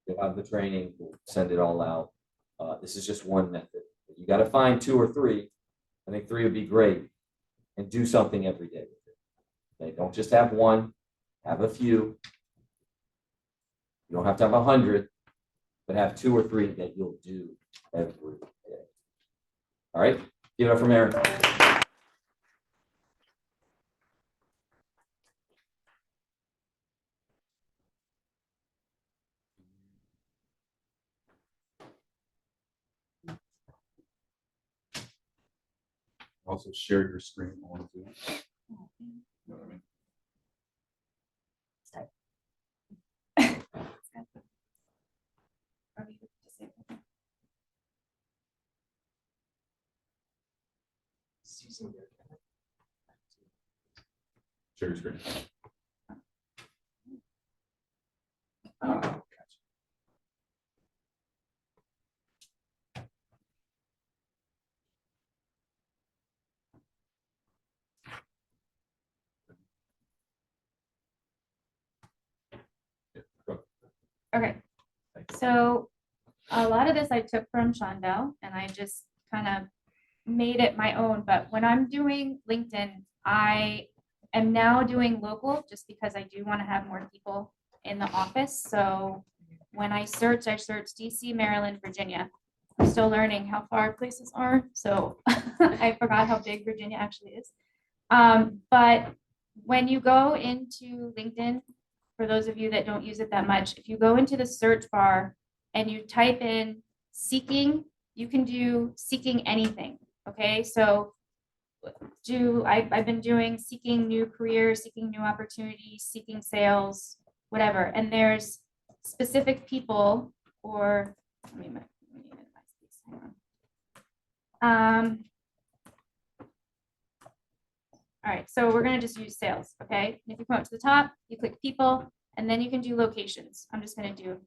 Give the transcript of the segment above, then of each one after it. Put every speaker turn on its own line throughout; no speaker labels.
You'll have the training, we'll send it all out. This is just one method. You got to find 2 or 3. I think 3 would be great, and do something every day with it. Okay, don't just have one, have a few. You don't have to have 100, but have 2 or 3 that you'll do every day. All right, give it up for Aaron.
Also share your screen on Zoom. You know what I mean? Share your screen. Gotcha.
Okay, so a lot of this I took from Shondell and I just kind of made it my own. But when I'm doing LinkedIn, I am now doing local just because I do want to have more people in the office. So when I search DC, Maryland, Virginia. I'm still learning how far places are. So I forgot how big Virginia actually is. But when you go into LinkedIn, for those of you that don't use it that much, if you go into the search bar and you type in seeking, you can do seeking anything. Okay, so I've been doing seeking new careers, seeking new opportunities, seeking sales, whatever. And there's specific people, or let me minimize these. Hang on. All right, so we're gonna just use sales, okay? And if you come up to the top, you click people, and then you can do locations. I'm just gonna do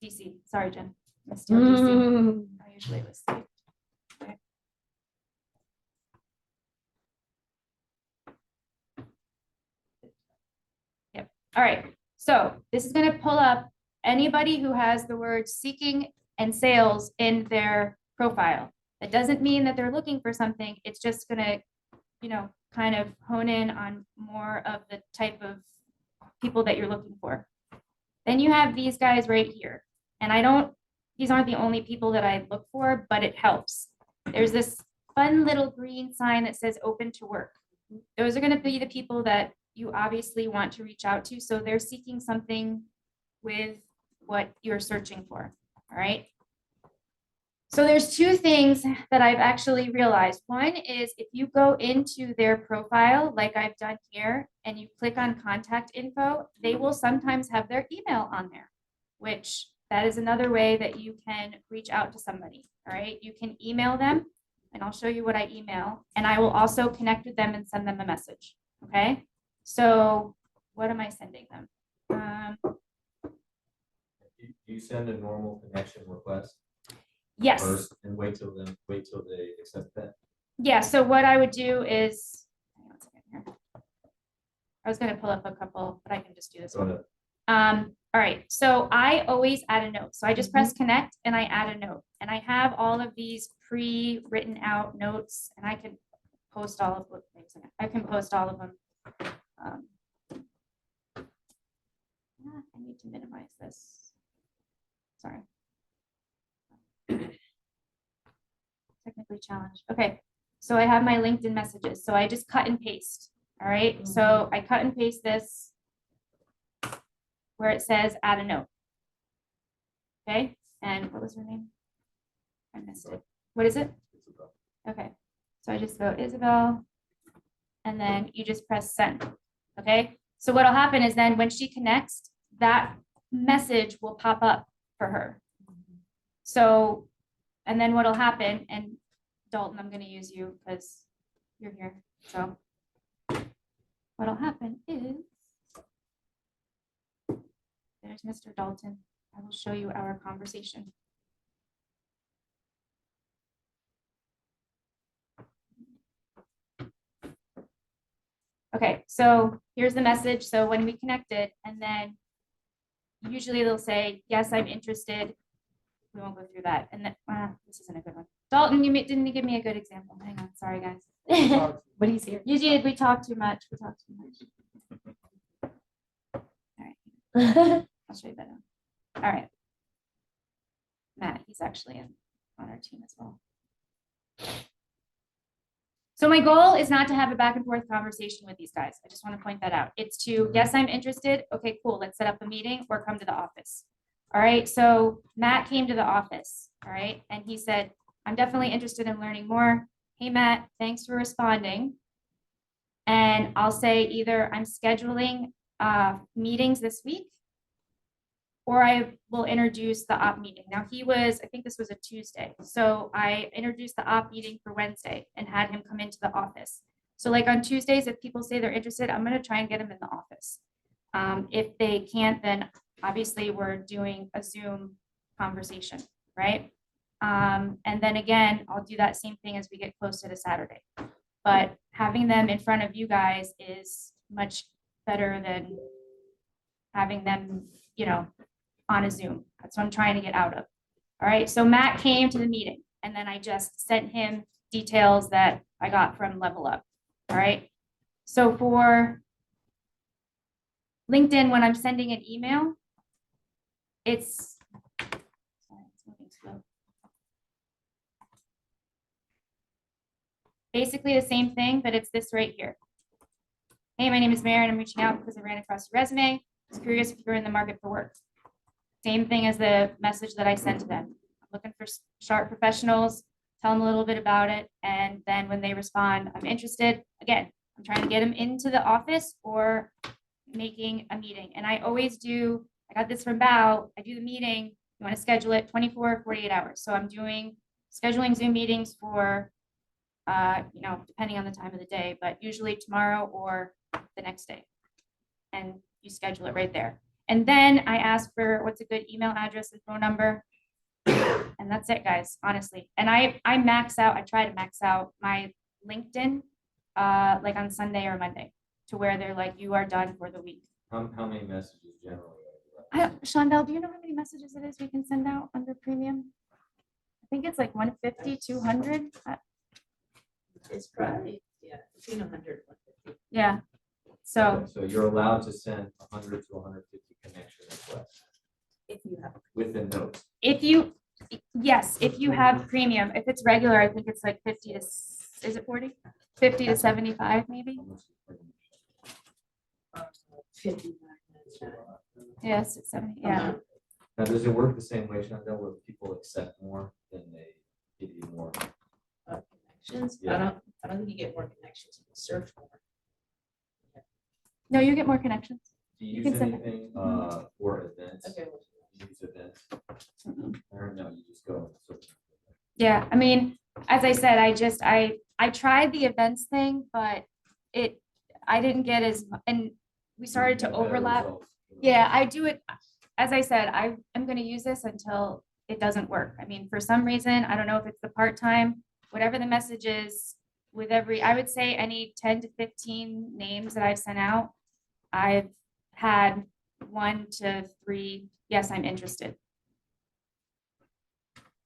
DC. Sorry, Jen. I'm gonna steal DC. I usually was saved. Okay. Yep. All right. So this is gonna pull up anybody who has the word seeking and sales in their profile. That doesn't mean that they're looking for something. It's just gonna, kind of hone in on more of the type of people that you're looking for. Then you have these guys right here. And these aren't the only people that I look for, but it helps. There's this fun little green sign that says open to work. Those are going to be the people that you obviously want to reach out to. So they're seeking something with what you're searching for. All right. So there's 2 things that I've actually realized. One is if you go into their profile, like I've done here, and you click on contact info, they will sometimes have their email on there, which that is another way that you can reach out to somebody. All right. You can email them, and I'll show you what I email, and I will also connect with them and send them a message. Okay. So what am I sending them?
You send a normal connection request
Yes.
first and wait till they accept that.
Yeah. So what I would do is, hang on a second here. I was going to pull up a couple, but I can just do this one. All right. So I always add a note. So I just press connect and I add a note, and I have all of these pre-written out notes, and I can post all of them. I can post all of them. I need to minimize this. Sorry. Technically challenged. Okay. So I have my LinkedIn messages. So I just cut and paste. All right. So I cut and paste this where it says add a note. Okay. And what was her name? I missed it. What is it? Okay. So I just go Isabel, and then you just press send. Okay. So what'll happen is then when she connects, that message will pop up for her. So, and then what'll happen, and Dalton, I'm going to use you because you're here. So what'll happen is, there's Mr. Dalton. I will show you our conversation. Okay, so here's the message. So when we connected, and then usually they'll say, yes, I'm interested. We won't go through that. And then, this isn't a good one. Dalton, didn't give me a good example. Hang on, sorry, guys.
What do you see?
You did, we talked too much. We talked too much. All right, I'll show you that now. All right. Matt, he's actually on our team as well. So my goal is not to have a back and forth conversation with these guys. I just want to point that out. It's to, yes, I'm interested. Okay, cool. Let's set up a meeting or come to the office. All right. So Matt came to the office. All right. And he said, I'm definitely interested in learning more. Hey, Matt, thanks for responding. And I'll say either I'm scheduling meetings this week, or I will introduce the op meeting. Now I think this was a Tuesday. So I introduced the op meeting for Wednesday and had him come into the office. So like on Tuesdays, if people say they're interested, I'm gonna try and get them in the office. If they can't, then obviously we're doing a Zoom conversation, right? And then again, I'll do that same thing as we get closer to Saturday. But having them in front of you guys is much better than having them, on a Zoom. That's what I'm trying to get out of. All right, so Matt came to the meeting and then I just sent him details that I got from Level Up. All right, so for LinkedIn, when I'm sending an email, it's moving slow. Basically the same thing, but it's this right here. Hey, my name is Mary and I'm reaching out because I ran across your resume. I was curious if you're in the market for work. Same thing as the message that I sent to them. I'm looking for sharp professionals, tell them a little bit about it. And then when they respond, I'm interested. Again, I'm trying to get them into the office or making a meeting. And I always do, I got this from Bao, I do the meeting, you want to schedule it 24, 48 hours. So I'm scheduling Zoom meetings for, depending on the time of the day, but usually tomorrow or the next day. And you schedule it right there. And then I ask for what's a good email address and phone number. And that's it, guys, honestly. And I try to max out my LinkedIn like on Sunday or Monday to where they're like, you are done for the week.
How many messages generally?
Shondell, do you know how many messages it is we can send out under premium? I think it's like 150, 200.
It's probably, between 100 and 150.
Yeah. So
Okay, so you're allowed to send 100 to 150 connection requests
If you have.
with the notes.
if you have premium, if it's regular, I think it's like 50 to, is it 40? 50 to 75 maybe?
59.
Yes, it's 70, yeah.
Now, does it work the same way, Chantel, where people accept more than they give you more?
Connections.
Yeah.
I don't think you get more connections. You can search more.
No, you get more connections.
Do you
can
use
send it.
anything for events?
Okay.
You use events? Or no, you just go. and search.
Yeah, I mean, as I said, I tried the events thing, but I didn't get and we started to
You get better
overlap.
results.
Yeah, I do it, as I said, I'm gonna use this until it doesn't work. I mean, for some reason, I don't know if it's the part-time, whatever the message is, with I would say any 10 to 15 names that I've sent out, I've had 1 to 3, yes, I'm interested.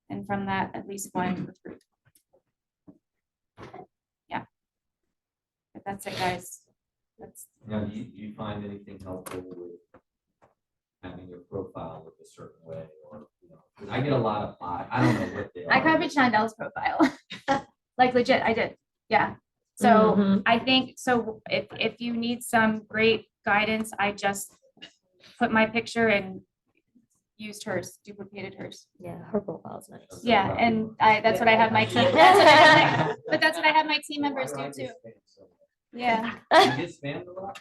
And from that, at least 1 to 3. Yeah. But that's it, guys.
Now, do you find anything helpful with having your profile look a certain way, or, 'cause I get a lot of, I don't know what they are.
I copied Shondel's profile. Like legit, I did. Yeah. So I think, so if you need some great guidance, I just put my picture and used hers, duplicated hers.
Yeah, her profile's nice.
Yeah, and that's what I have my team, but that's what I have my team members do too. Yeah.
You get spammed a lot?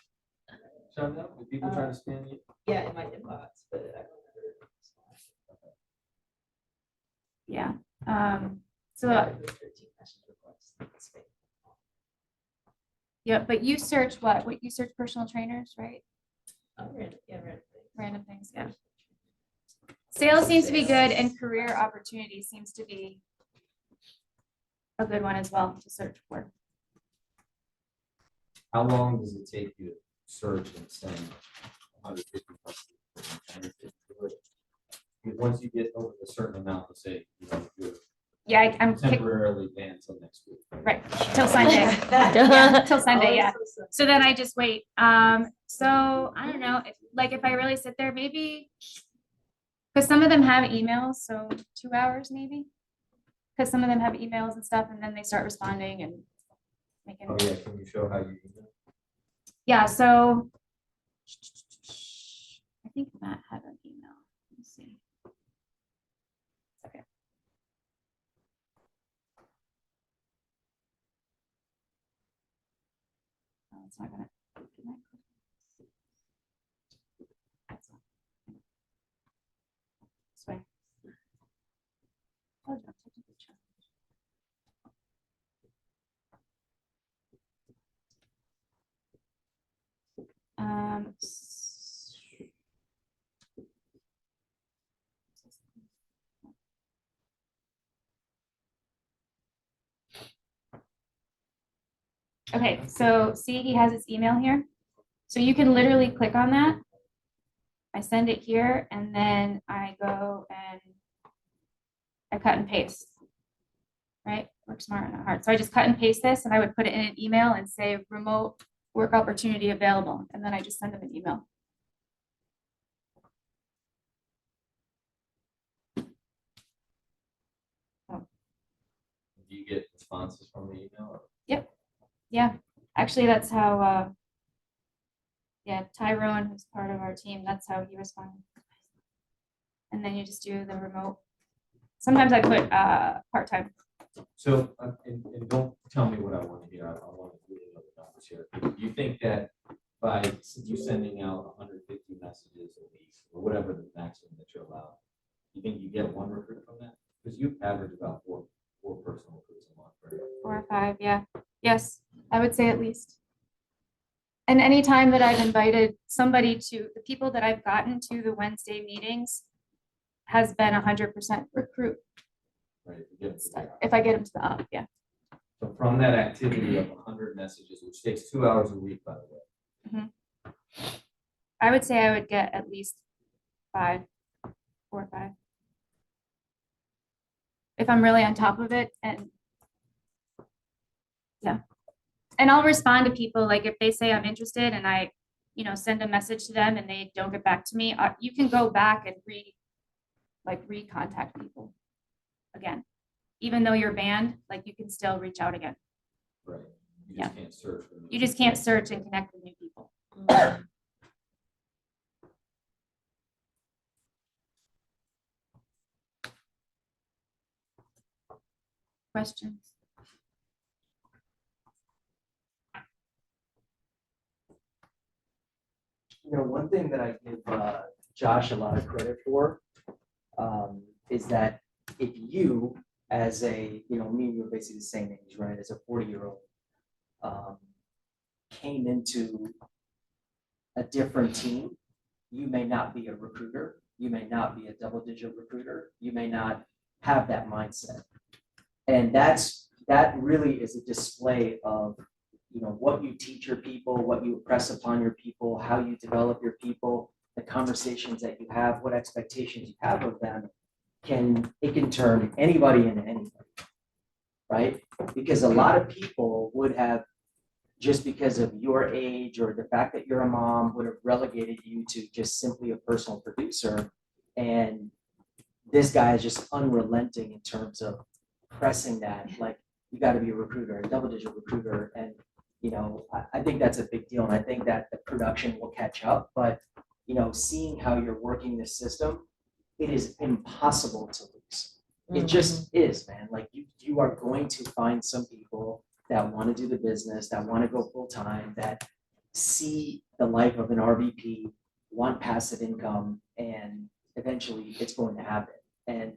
Chantel, do people try to spam you?
Yeah, in my inbox, but I don't know.
Yeah. So,
Yeah, there's 13 message requests. That's fake.
yeah, but you search what? You search personal trainers, right?
Oh, random, yeah, random things.
Random things, yeah. Sales seems to be good and career opportunity seems to be a good one as well to search for.
How long does it take you to search and send 150 messages? Once you get over a certain amount, let's say, you're
Yeah, I'm
temporarily banned till next week.
right till Sunday. Yeah, till Sunday, yeah. So then I just wait. So I don't know, if I really sit there, maybe, because some of them have emails, so 2 hours maybe. Because some of them have emails and stuff, and then they start responding and making.
Oh, yeah, can you show how you do that?
Yeah, so I think Matt had an email. Let's see. Okay. Oh, it's not gonna. That's not- this way. Oh, no, technical challenge. Okay, so see, he has his email here. So you can literally click on that. I send it here and then I go and I cut and paste. Right? Work smart, not hard. So I just cut and paste this and I would put it in an email and say remote work opportunity available. And then I just send them an email.
Do you get responses from the email? Or?
Yeah, actually, that's how, yeah, Tyrone, who's part of our team, that's how he responded. And then you just do the remote. Sometimes I put part-time.
So, and don't tell me what I want to hear. I want to really know the numbers here. Do you think that by you sending out 150 messages a week or whatever the maximum that you're allowed, you think you get one recruit from that? Because you average about four personal recruits a month, right?
4 or 5, yeah. Yes, I would say at least. And anytime that I've invited somebody to, the people that I've gotten to the Wednesday meetings has been 100% recruit.
Right. You get to the-
If I get them to the up, yeah.
So from that activity of 100 messages, which takes 2 hours a week, by the way.
I would say I would get at least 5, 4 or 5. If I'm really on top of it and yeah. And I'll respond to people, like if they say I'm interested and I, send a message to them and they don't get back to me, you can go back and re-contact people again. Even though you're banned, you can still reach out again.
Right. You just can't search. for
You just can't search and connect with new people. Questions?
One thing that I give Josh a lot of credit for is that if you, as me and you are basically the same age, right? As a 40-year-old, came into a different team, you may not be a recruiter, you may not be a double-digit recruiter, you may not have that mindset, and that really is a display of what you teach your people, what you impress upon your people, how you develop your people, the conversations that you have, what expectations you have of them, it can turn anybody into anybody, right? Because a lot of people would have, just because of your age or the fact that you're a mom, would have relegated you to just simply a personal producer. And this guy is just unrelenting in terms of pressing that, you got to be a recruiter, a double-digit recruiter. And I think that's a big deal. And I think that the production will catch up. But, seeing how you're working this system, it is impossible to lose. It just is, man. You are going to find some people that want to do the business, that want to go full time, that see the life of an RVP, want passive income, and eventually it's going to happen. And,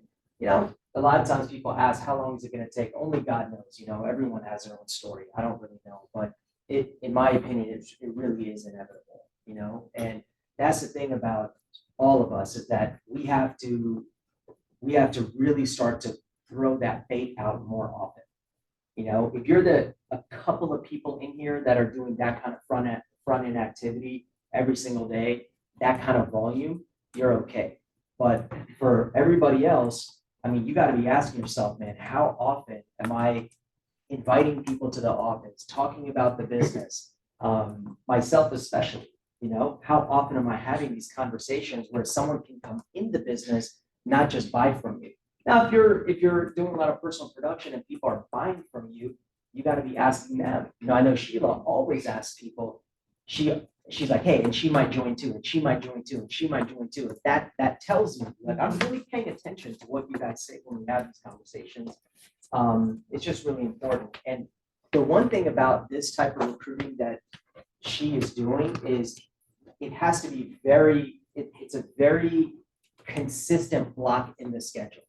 a lot of times people ask, how long is it going to take? Only God knows, everyone has their own story. I don't really know, but in my opinion, it really is inevitable, and that's the thing about all of us, is that we have to really start to throw that bait out more often. If you're a couple of people in here that are doing that kind of front end activity every single day, that kind of volume, you're okay. But for everybody else, I mean, you got to be asking yourself, man, how often am I inviting people to the office, talking about the business, myself especially, how often am I having these conversations where someone can come in the business, not just buy from you? Now, if you're doing a lot of personal production and people are buying from you, you got to be asking them. I know Sheila always asks people, she's like, hey, and she might join too, and she might join too, and she might join too. And that tells me, like, I'm really paying attention to what you guys say when we have these conversations. It's just really important. And the one thing about this type of recruiting that she is doing is it has to be it's a very consistent block in the schedule.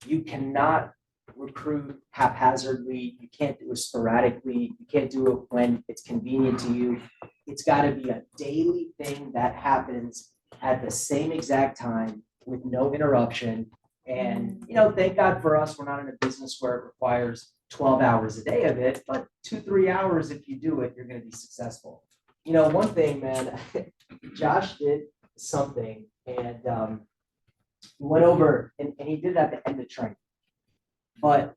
You cannot recruit haphazardly. You can't do it sporadically. You can't do it when it's convenient to you. It's got to be a daily thing that happens at the same exact time with no interruption. And, thank God for us, we're not in a business where it requires 12 hours a day of it, but 2-3 hours, if you do it, you're going to be successful. One thing, man, Josh did something, and he went over and he did it at the end of training. But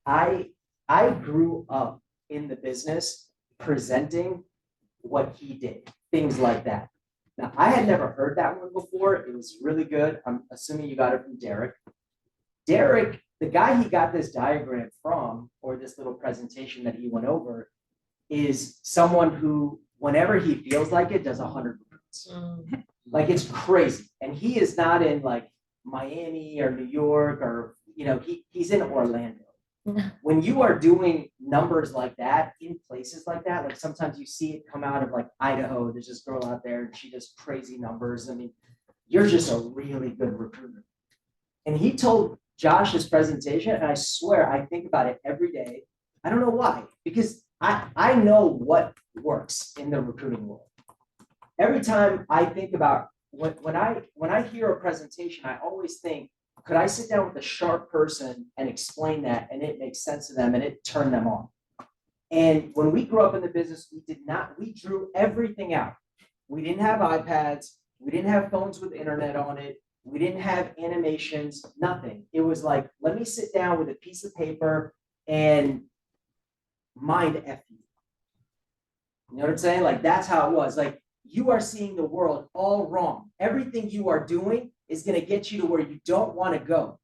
I grew up in the business presenting what he did, things like that. Now, I had never heard that one before. It was really good. I'm assuming you got it from Derek. Derek, the guy he got this diagram from, or this little presentation that he went over, is someone who, whenever he feels like it, does 100 recruits. Like, it's crazy. And he is not in like Miami or New York or, he's in Orlando. When you are doing numbers like that in places like that, like sometimes you see it come out of like Idaho, there's this girl out there and she does crazy numbers. I mean, you're just a really good recruiter. And he told Josh's presentation, and I swear I think about it every day. I don't know why, because I know what works in the recruiting world. Every time I think about when I hear a presentation, I always think, could I sit down with a sharp person and explain that and it makes sense to them and it turned them on? And when we grew up in the business, we drew everything out. We didn't have iPads. We didn't have phones with internet on it. We didn't have animations, nothing. It was like, let me sit down with a piece of paper and mind F you. You know what I'm saying? Like, that's how it was. Like, you are seeing the world all wrong. Everything you are doing is going to get you to where you don't want to go.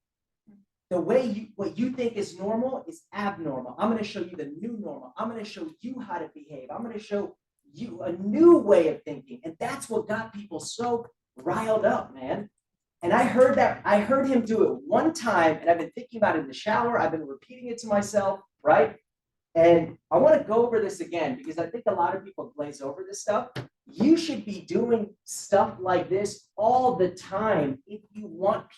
What you think is normal is abnormal. I'm going to show you the new normal. I'm going to show you how to behave. I'm going to show you a new way of thinking. And that's what got people so riled up, man. And I heard him do it one time, and I've been thinking about it in the shower. I've been repeating it to myself, right? And I want to go over this again because I think a lot of people glaze over this stuff. You should be doing stuff like this all the time if you want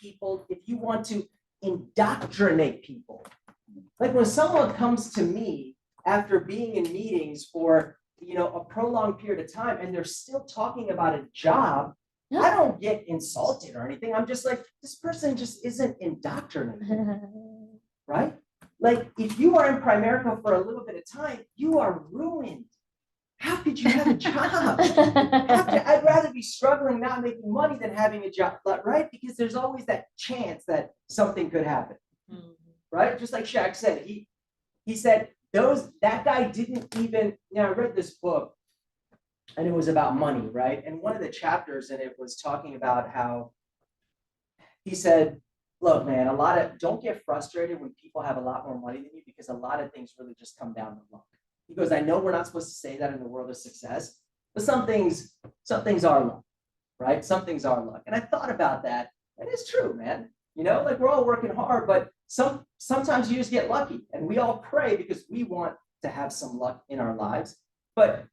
to indoctrinate people. Like when someone comes to me after being in meetings for a prolonged period of time and they're still talking about a job, I don't get insulted or anything. I'm just like, this person just isn't indoctrinated, right? Like, if you are in Primerica for a little bit of time, you are ruined. How could you have a job? I'd rather be struggling, not making money than having a job, right? Because there's always that chance that something could happen, right? Just like Shaq said, he said that guy didn't even. I read this book, and it was about money, right? And one of the chapters in it was talking about how he said, look, man, don't get frustrated when people have a lot more money than you because a lot of things really just come down to luck. He goes, I know we're not supposed to say that in the world of success, but some things are luck, right? Some things are luck. And I thought about that, and it's true, man. Like we're all working hard, but sometimes you just get lucky, and we all pray because we want to have some luck in our lives. But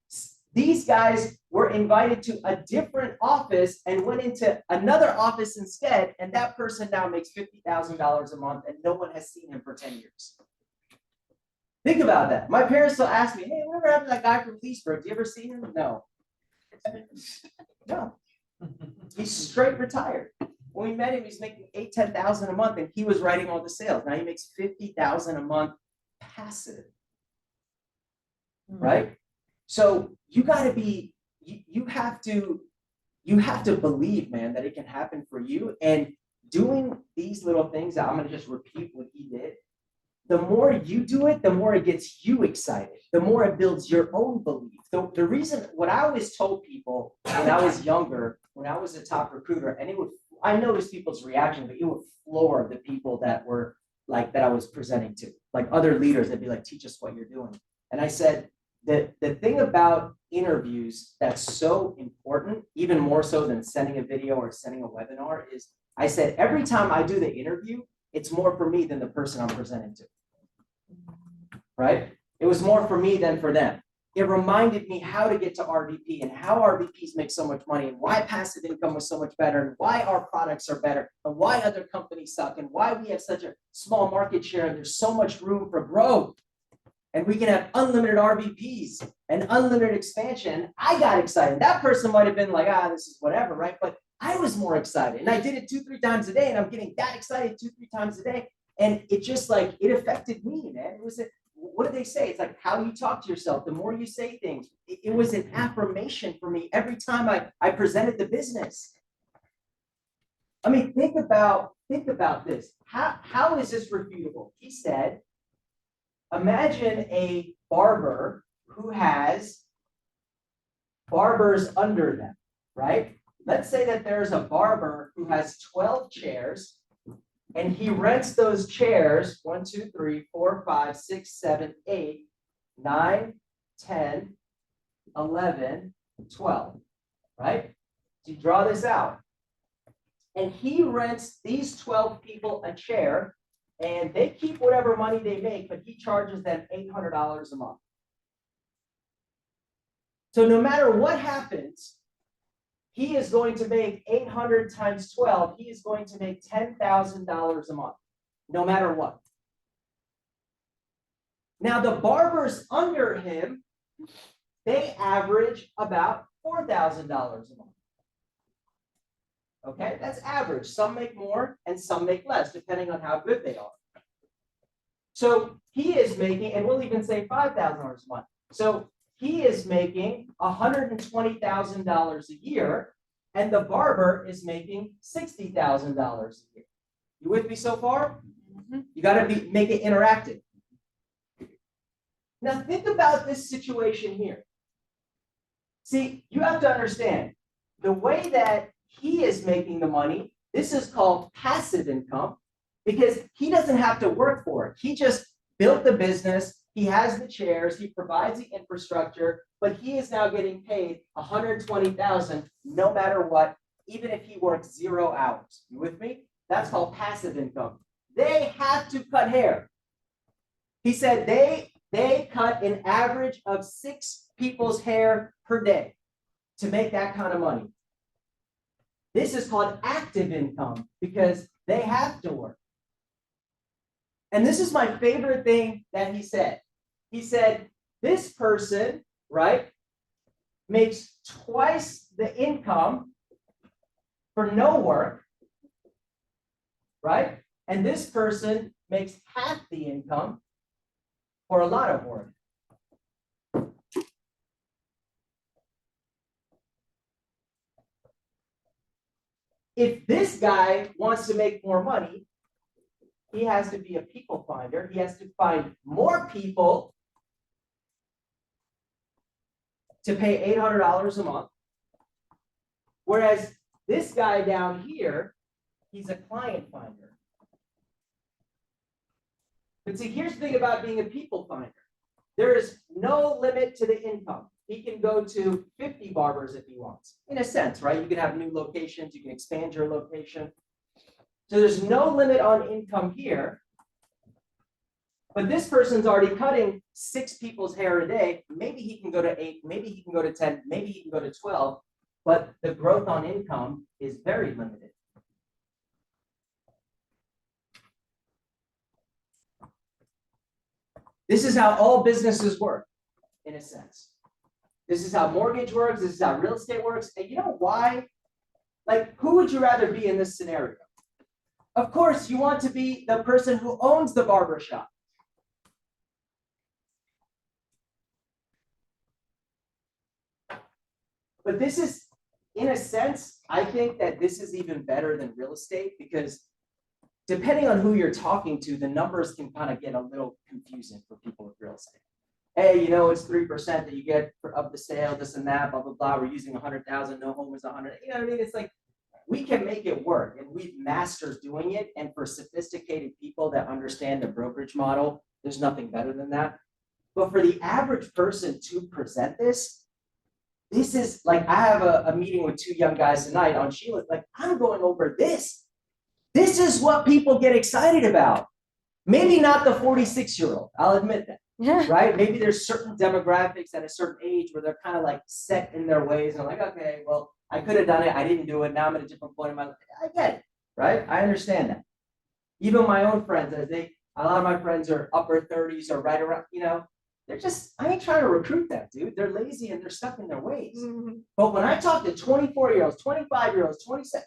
these guys were invited to a different office and went into another office instead, and that person now makes $50,000 a month, and no one has seen him for 10 years. Think about that. My parents still ask me, hey, whatever happened to that guy from Leesburg? Do you ever see him? No. No. He's straight retired. When we met him, he's making $8,000-10,000 a month, and he was writing all the sales. Now he makes $50,000 a month passive. Right? So you got to be, you have to you have to believe, man, that it can happen for you. And doing these little things, I'm going to just repeat what he did. The more you do it, the more it gets you excited, the more it builds your own belief. The reason, what I always told people when I was younger, when I was a top recruiter, and I noticed people's reaction, but it would floor the people that were like, that I was presenting to, like other leaders, they'd be like, teach us what you're doing. And I said, the thing about interviews that's so important, even more so than sending a video or sending a webinar, is I said, every time I do the interview, it's more for me than the person I'm presenting to. Right? It was more for me than for them. It reminded me how to get to RVP and how RVPs make so much money and why passive income was so much better and why our products are better and why other companies suck and why we have such a small market share and there's so much room for growth. And we can have unlimited RVPs and unlimited expansion. I got excited. That person might have been like, this is whatever, right? But I was more excited. And I did it 2-3 times a day. And I'm getting that excited 2-3 times a day. And it just like, it affected me, man. It was, what do they say? It's like how you talk to yourself. The more you say things, it was an affirmation for me every time I presented the business. I mean, think about this. How is this refutable? He said, imagine a barber who has barbers under them, right? Let's say that there's a barber who has 12 chairs and he rents those chairs 1, 2, 3, 4, 5, 6, 7, 8, 9, 10, 11, 12, right? So you draw this out. And he rents these 12 people a chair and they keep whatever money they make, but he charges them $800 a month. So no matter what happens, he is going to make 800 times 12. He is going to make $10,000 a month, no matter what. Now the barbers under him, they average about $4,000 a month. Okay, that's average. Some make more and some make less, depending on how good they are. So he is making, and we'll even say $5,000 a month. So he is making $120,000 a year, and the barber is making $60,000 a year. You with me so far? Mm-hmm. You got to make it interactive. Now think about this situation here. See, you have to understand the way that he is making the money. This is called passive income because he doesn't have to work for it. He just built the business. He has the chairs. He provides the infrastructure, but he is now getting paid $120,000 no matter what, even if he works 0 hours. You with me? That's called passive income. They have to cut hair. He said they cut an average of 6 people's hair per day to make that kind of money. This is called active income because they have to work. And this is my favorite thing that he said. He said, this person, right, makes twice the income for no work, right? And this person makes half the income for a lot of work. If this guy wants to make more money, he has to be a people finder. He has to find more people to pay $800 a month. Whereas this guy down here, he's a client finder. But see, here's the thing about being a people finder. There is no limit to the income. He can go to 50 barbers if he wants. In a sense, right? You can have new locations. You can expand your location. So there's no limit on income here. But this person's already cutting 6 people's hair a day. Maybe he can go to 8. Maybe he can go to 10. Maybe he can go to 12. But the growth on income is very limited. This is how all businesses work, in a sense. This is how mortgage works. This is how real estate works. And you know why? Like, who would you rather be in this scenario? Of course, you want to be the person who owns the barber shop. But this is in a sense, I think that this is even better than real estate because depending on who you're talking to, the numbers can kind of get a little confusing for people with real estate. Hey, it's 3% that you get of the sale, this and that, blah, blah, blah. We're using 100,000, no home is 100. You know what I mean? It's like, we can make it work and we've mastered doing it. And for sophisticated people that understand the brokerage model, there's nothing better than that. But for the average person to present this is like, I have a meeting with two young guys tonight on Sheila. Like, I'm going over this. This is what people get excited about. Maybe not the 46-year-old, I'll admit that. Right? Maybe there's certain demographics at a certain age where they're kind of like set in their ways. And I'm like, okay, well, I could have done it. I didn't do it. Now I'm at a different point in my life. I get it, right? I understand that. Even my own friends, a lot of my friends are upper 30s or right around, they're just, I ain't trying to recruit them, dude. They're lazy and they're stuck in their ways. Mm-hmm. But when I talk to 24-year-olds, 25-year-olds, 27,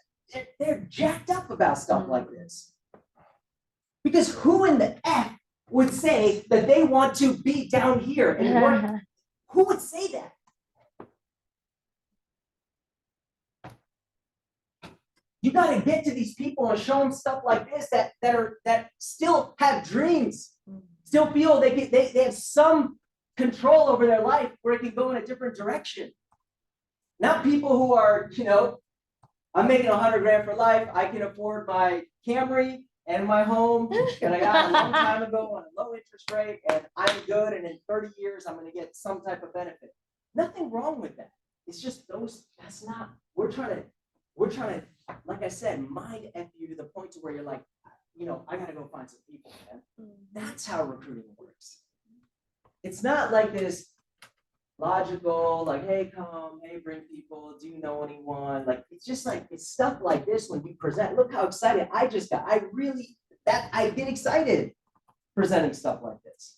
they're jacked up about stuff like this. Because who in the F would say that they want to be down here and work? Who would say that? You got to get to these people and show them stuff like this that still have dreams, still feel they have some control over their life where it can go in a different direction. Not people who are, I'm making $100,000 for life. I can afford my Camry and my home that I got a long time ago on a low interest rate, and I'm good. And in 30 years, I'm going to get some type of benefit. Nothing wrong with that. It's just that's not, we're trying to, like I said, mind F you to the point to where you're like, I got to go find some people, man. That's how recruiting works. It's not like this logical, like, hey, come, hey, bring people, do you know anyone? Like, it's just like, it's stuff like this when you present. Look how excited I just got. I get excited presenting stuff like this.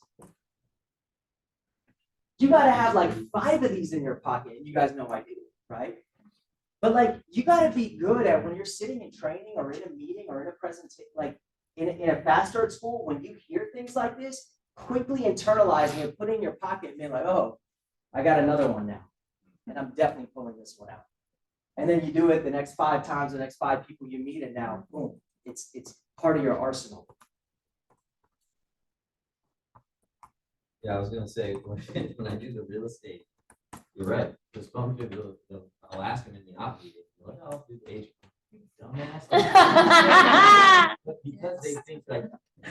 You got to have like 5 of these in your pocket, and you guys know I do, right? But like, you got to be good at when you're sitting in training or in a meeting or in a presentation, like in a fast start school, when you hear things like this, quickly internalizing and putting in your pocket and being like, oh, I got another one now. And I'm definitely pulling this one out. And then you do it the next 5 times, the next 5 people you meet, and now, boom, it's part of your arsenal.
Yeah, I was gonna say, when I do the real estate, you're right. Because some people, I'll ask them in the op meeting, like, oh, I'll do the agent. You dumbass. But because they think like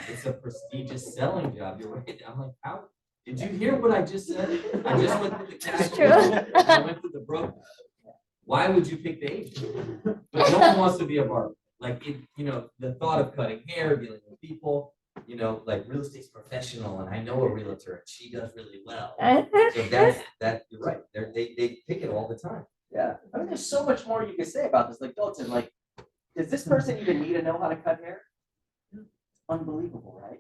it's a prestigious selling job, you're right. I'm like, how? Did you hear what I just said? I just went through the cash flow. I went through the broker. Why would you pick the agent? But no one wants to be a barber. Like, the thought of cutting hair, dealing with people, like real estate's professional, and I know a realtor, and she does really well. So that you're right. They pick it all the time.
Yeah, I mean, there's so much more you can say about this. Like, Dalton, like, does this person even need to know how to cut hair? Unbelievable, right?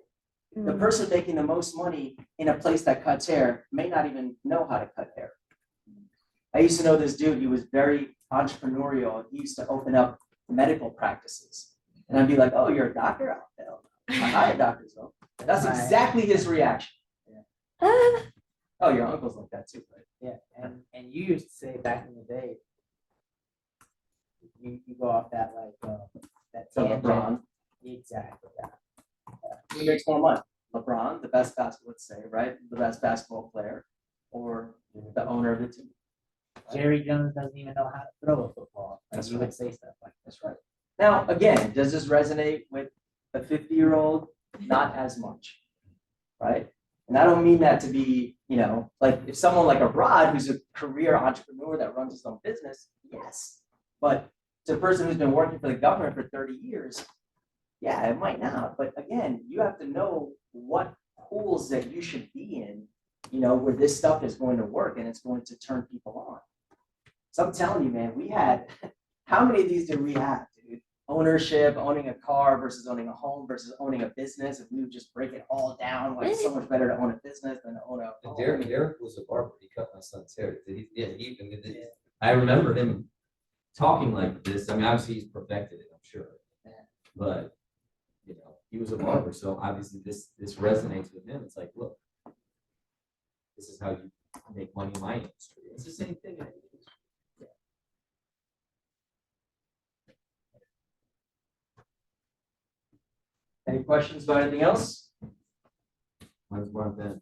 The person making the most money in a place that cuts hair may not even know how to cut hair. I used to know this dude. He was very entrepreneurial. He used to open up medical practices. And I'd be like, oh, you're a doctor? Oh, hell no. I hire doctors, though. That's exactly his reaction. Yeah. Oh, your uncle's like that too, right?
Yeah, and you used to say back in the day, you go off that that tangent.
LeBron.
Exactly. Yeah.
Who makes more money? LeBron, the best basketball, let's say, right? The best basketball player, or the owner of the team. Right?
Jerry Jones doesn't even know how to throw a football. Like, you would say stuff like that.
That's right. Now, again, does this resonate with a 50-year-old? Not as much, right? And I don't mean that to be, like if someone like a Rod, who's a career entrepreneur that runs his own business, yes. But to a person who's been working for the government for 30 years, yeah, it might not. But again, you have to know what pools that you should be in, where this stuff is going to work and it's going to turn people on. So I'm telling you, man, we had, how many of these did we have, dude? Ownership, owning a car versus owning a home versus owning a business. If we would just break it all down, like it's so much better to own a business than to own a home.
Derek was a barber. He cut my son's hair. I remember him talking like this. I mean, obviously he's perfected it, I'm sure. But he was a barber, so obviously this resonates with him. It's like, look, this is how you make money in my industry. It's the same thing.
Any questions about anything else?
When's one then?